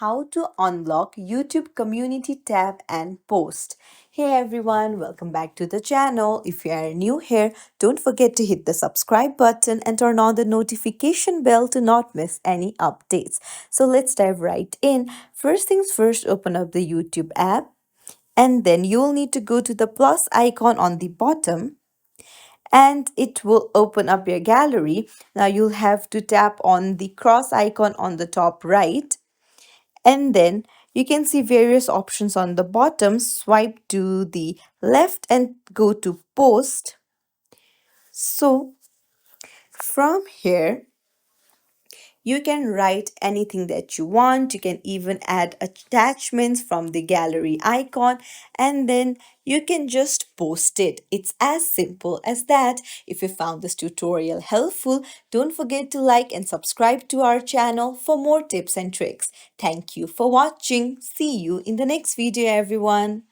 how to unlock YouTube community tab and post. Hey everyone, welcome back to the channel. If you are new here, don't forget to hit the subscribe button and turn on the notification bell to not miss any updates. So let's dive right in. First things first, open up the YouTube app and then you'll need to go to the plus icon on the bottom and it will open up your gallery. Now you'll have to tap on the cross icon on the top right, and then you can see various options on the bottom. Swipe to the left and go to post. So from here, you can write anything that you want. You can even add attachments from the gallery icon and then you can just post it. It's as simple as that. If you found this tutorial helpful, don't forget to like and subscribe to our channel for more tips and tricks. Thank you for watching. See you in the next video, everyone.